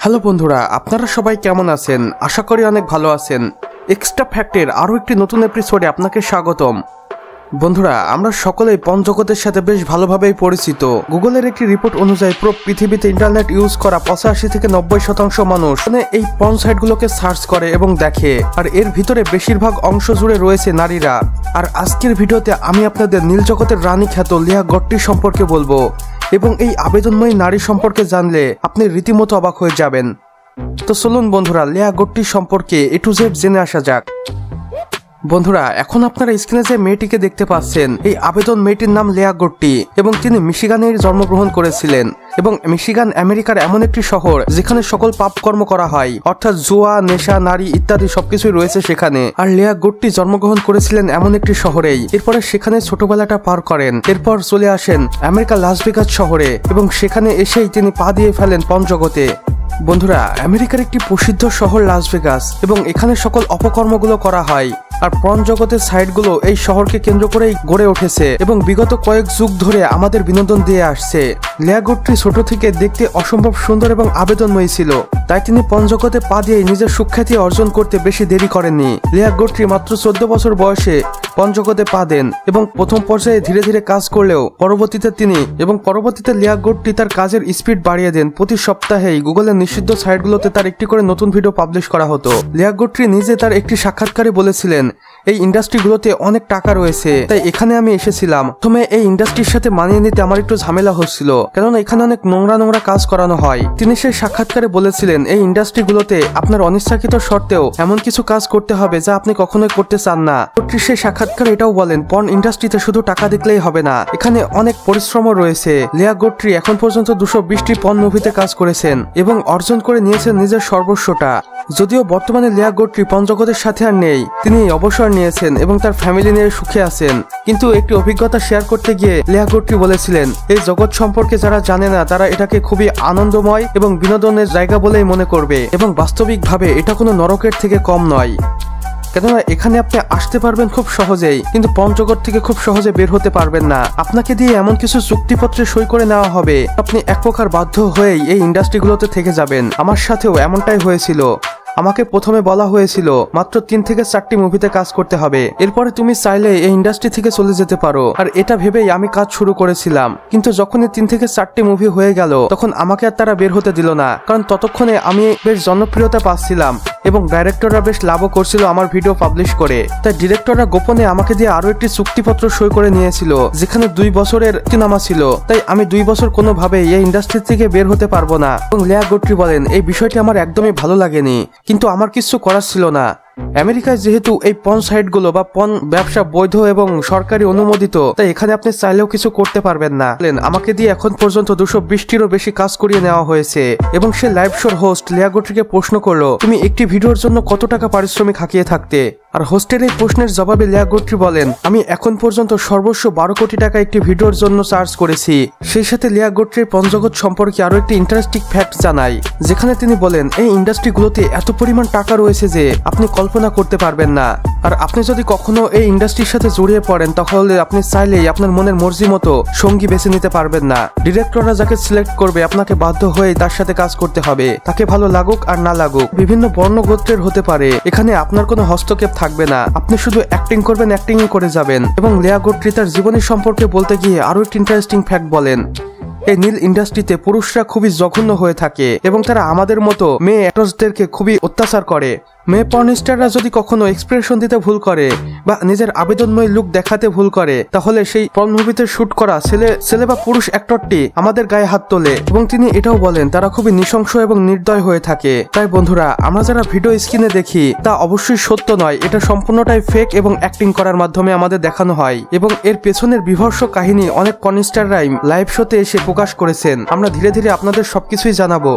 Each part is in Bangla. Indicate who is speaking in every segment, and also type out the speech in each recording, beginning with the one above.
Speaker 1: হ্যালো বন্ধুরা, আপনারা সবাই কেমন আছেন? আশা করি অনেক ভালো আছেন। এক্সট্রা ফ্যাক্টের আরও একটি নতুন এপিসোডে আপনাকে স্বাগতম। বন্ধুরা, আমরা সকলেই পর্ন জগতের সাথে বেশ ভালোভাবেই পরিচিত। গুগলের একটি রিপোর্ট অনুযায়ী পুরো পৃথিবীতে ইন্টারনেট ইউজ করা 85 থেকে 90% মানুষ এই পর্ন সাইটগুলোকে সার্চ করে এবং দেখে, আর এর ভিতরে বেশিরভাগ অংশ জুড়ে রয়েছে নারীরা। আর আজকের ভিডিওতে আমি আপনাদের নীল জগতের রানী খ্যাত লিয়া গট্টি সম্পর্কে বলবো, এবং এই আবেদনময়ী নারী সম্পর্কে জানলে আপনি রীতিমতো অবাক হয়ে যাবেন। তো চলুন বন্ধুরা, লিয়া গট্টি সম্পর্কে A to Z জেনে আসা যাক। বন্ধুরা, এখন আপনারা স্ক্রিনে যে মেয়েটিকে দেখতে পাচ্ছেন, এই আবেদন মেয়েটির নাম লিয়া গট্টি, এবং তিনি মিশিগানে জন্মগ্রহণ করেছিলেন। এবং মিশিগান আমেরিকার এমন একটি শহর যেখানে সকল পাপকর্ম করা হয়, অর্থাৎ জুয়া, নেশা, নারী ইত্যাদি সবকিছুই রয়েছে সেখানে। আর লিয়া গট্টি জন্মগ্রহণ করেছিলেন এমন একটি শহরেই। এরপরে সেখানে ছোটবেলাটা পার করেন। এরপর চলে আসেন আমেরিকা লাস ভেগাস শহরে, এবং সেখানে এসেই তিনি পা দিয়ে ফেলেন পর্ন জগতে। বন্ধুরা, আমেরিকার একটি প্রসিদ্ধ শহর লাস ভেগাস, এবং এখানে সকল অপকর্মগুলো করা হয়। আর পর্ন জগতের সাইটগুলো এই শহরকে কেন্দ্র করেই গড়ে উঠেছে এবং বিগত কয়েক যুগ ধরে আমাদের বিনোদন দিয়ে আসছে। লিয়া গট্টি ছোট থেকে দেখতে অসম্ভব সুন্দর এবং আবেদনময়ী ছিল, তাই তিনি পর্ন জগতে পা দিয়ে নিজের সুখ্যাতি অর্জন করতে বেশি দেরি করেননি। লিয়া গট্টি মাত্র 14 বছর বয়সে পর্ন জগতে পা দেন, এবং প্রথম পর্যায়ে ধীরে ধীরে কাজ করলেও পরবর্তীতে লিয়া গট্টি তার কাজের স্পিড বাড়িয়ে দেন। প্রতি সপ্তাহেই গুগলের নিষিদ্ধ সাইটগুলোতে তার একটি করে নতুন ভিডিও পাবলিশ করা হতো। লিয়া গট্টি নিজে তার একটি সাক্ষাৎকারে বলেছিলেন, এই ইন্ডাস্ট্রিগুলোতে অনেক টাকা রয়েছে, তাই এখানে আমি এসেছিলাম। প্রথমে এই ইন্ডাস্ট্রির সাথে মানিয়ে নিতে আমার একটু ঝামেলা হচ্ছিল, কেননা এখানে অনেক নোংরা কাজ করানো হয়। তিনি সেই সাক্ষাৎকারে বলেছিলেন, এই ইন্ডাস্ট্রিগুলোতে আপনার অনিচ্ছাকৃত শর্তেও এমন কিছু কাজ করতে হবে যা আপনি কখনোই করতে চান না। সেই সাক্ষাৎকারে এটাও বলেন, পর্ন ইন্ডাস্ট্রিতে শুধু টাকা দেখলেই হবে না, এখানে অনেক পরিশ্রমও রয়েছে। লিয়া গট্টি এখন পর্যন্ত 220টি পর্ন মুভিতে কাজ করেছেন এবং অর্জন করে নিয়েছেন নিজের সর্বস্বটা। যদিও বর্তমানে লিয়া গট্টি পর্ন জগতের সাথে আর নেই, তিনি অবসর নিয়েছেন এবং তার ফ্যামিলি নিয়ে সুখে আছেন। কিন্তু একটি অভিজ্ঞতা শেয়ার করতে গিয়ে লিয়া গট্টি বলেছিলেন, এই জগৎ সম্পর্কে যারা জানে না তারা এটাকে খুবই আনন্দময় এবং বিনোদনের জায়গা বলেই মনে করবে, এবং বাস্তবিকভাবে এটা কোনো নরকের থেকে কম নয়। কেননা এখানে আপনি আসতে পারবেন খুব সহজেই, কিন্তু পর্ন জগৎ থেকে খুব সহজে বের হতে পারবেন না। আপনাকে দিয়ে এমন কিছু চুক্তিপত্রে সই করে নেওয়া হবে, আপনি এক প্রকার বাধ্য হয়েই এই ইন্ডাস্ট্রিগুলোতে থেকে যাবেন। আমার সাথেও এমনটাই হয়েছিল। আমাকে প্রথমে বলা হয়েছিল মাত্র 3 থেকে 4টি মুভিতে কাজ করতে হবে, এরপরে তুমি চাইলে এই ইন্ডাস্ট্রি থেকে চলে যেতে পারো। আর এটা ভেবেই আমি কাজ শুরু করেছিলাম, কিন্তু যখনই 3 থেকে 4টি মুভি হয়ে গেল তখন আমাকে আর তারা বের হতে দিল না, কারণ ততক্ষণে আমি বেশ জনপ্রিয়তা পাচ্ছিলাম এবং ডাইরেক্টররা বেশ লাভও করছিল আমার ভিডিও পাবলিশ করে। তাই ডিরেক্টররা গোপনে আমাকে দিয়ে আরো একটি চুক্তিপত্র সই করে নিয়েছিল, যেখানে 2 বছরের সিনেমা ছিল। তাই আমি 2 বছর কোনোভাবেই এই ইন্ডাস্ট্রি থেকে বের হতে পারবো না। এবং লিয়া গট্টি বলেন, এই বিষয়টি আমার একদমই ভালো লাগেনি, কিন্তু আমার কিছু করার ছিল না। আমেরিকায় যেহেতু এই পর্ন সাইটগুলো বা পর্ন ব্যবসা বৈধ এবং সরকারি অনুমোদিত, তাই এখানে আপনি চাইলেও কিছু করতে পারবেন না। আমাকে দিয়ে এখন পর্যন্ত 220টিরও বেশি কাজ করিয়ে নেওয়া হয়েছে। এবং সে লাইভ শোর হোস্ট লিয়া গট্টিকে প্রশ্ন করলো, তুমি একটি ভিডিওর জন্য কত টাকা পারিশ্রমিক হাঁকিয়ে থাকতে? আর হোস্টের এই প্রশ্নের জবাবে লিয়া গট্টি বলেন, আমি এখন পর্যন্ত সর্বোচ্চ 12 কোটি টাকা একটি ভিডিওর জন্য চার্জ করেছি। সেই সাথে লিয়া গট্টির পর্ন জগৎ সম্পর্কে আরো একটি ইন্টারেস্টিং ফ্যাক্ট জানাই, যেখানে তিনি বলেন, এই ইন্ডাস্ট্রিগুলোতে এত পরিমাণ টাকা রয়েছে যে আপনি কল্পনা করতে পারবেন না। আর আপনি যদি কখনো এই ইন্ডাস্ট্রির সাথে জড়িয়ে পড়েন, তাহলে আপনি চাইলেই আপনার মনের মর্জি মতো সঙ্গী বেছে নিতে পারবেন না। ডিরেক্টররা যাকে সিলেক্ট করবে আপনাকে বাধ্য হয়ে তার সাথে কাজ করতে হবে, তাকে ভালো লাগুক আর না লাগুক। বিভিন্ন বর্ণ গোত্রের হতে পারে, এখানে আপনার কোনো হস্তক্ষেপ থাকবে না, আপনি শুধু অ্যাক্টিং করবেন, অ্যাক্টিংই করে যাবেন। এবং লিয়া গট্টি তার জীবনী সম্পর্কে বলতে গিয়ে আরো একটি ইন্টারেস্টিং ফ্যাক্ট বলেন, এই নীল ইন্ডাস্ট্রিতে পুরুষরা খুবই জঘন্য হয়ে থাকে এবং তারা আমাদের মতো মেয়ে অ্যাক্টরসদেরকে খুবই অত্যাচার করে। মেয়ে পর্নস্টাররা যদি কখনো এক্সপ্রেশন দিতে ভুল করে বা নিজের আবেদনময় লুক দেখাতে ভুল করে, তাহলে সেই পর্ন মুভিতে শুট করা ছেলে বা পুরুষ অ্যাক্টরটি আমাদের গায়ে হাত তোলে। এবং তিনি এটাও বলেন, তারা খুবই নৃশংস এবং নির্দয় হয়ে থাকে। তাই বন্ধুরা, আমরা যারা ভিডিও স্ক্রিনে দেখি তা অবশ্যই সত্য নয়, এটা সম্পূর্ণটাই ফেক এবং অ্যাক্টিং করার মাধ্যমে আমাদের দেখানো হয়। এবং এর পেছনের বিভৎস কাহিনী অনেক পর্নস্টাররাই লাইভ শোতে এসে প্রকাশ করেছেন। আমরা ধীরে ধীরে আপনাদের সবকিছুই জানাবো।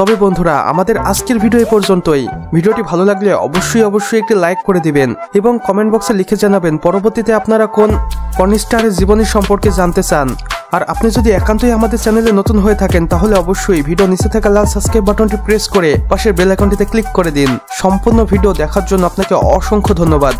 Speaker 1: তবে বন্ধুরা, আমাদের আজকের ভিডিও এই পর্যন্তই। ভিডিওটি ভালো লাগলে অবশ্যই একটি লাইক করে দিবেন এবং কমেন্ট বক্সে লিখে জানাবেন পরবর্তীতে আপনারা কোন পর্নস্টারের জীবনী সম্পর্কে জানতে চান। আর আপনি যদি একান্তই আমাদের চ্যানেলে নতুন হয়ে থাকেন, তাহলে অবশ্যই ভিডিও নিচে থাকা লাল সাবস্ক্রাইব বাটনটি প্রেস করে পাশের বেল আইকনটিতে ক্লিক করে দিন। সম্পূর্ণ ভিডিও দেখার জন্য আপনাকে অসংখ্য ধন্যবাদ।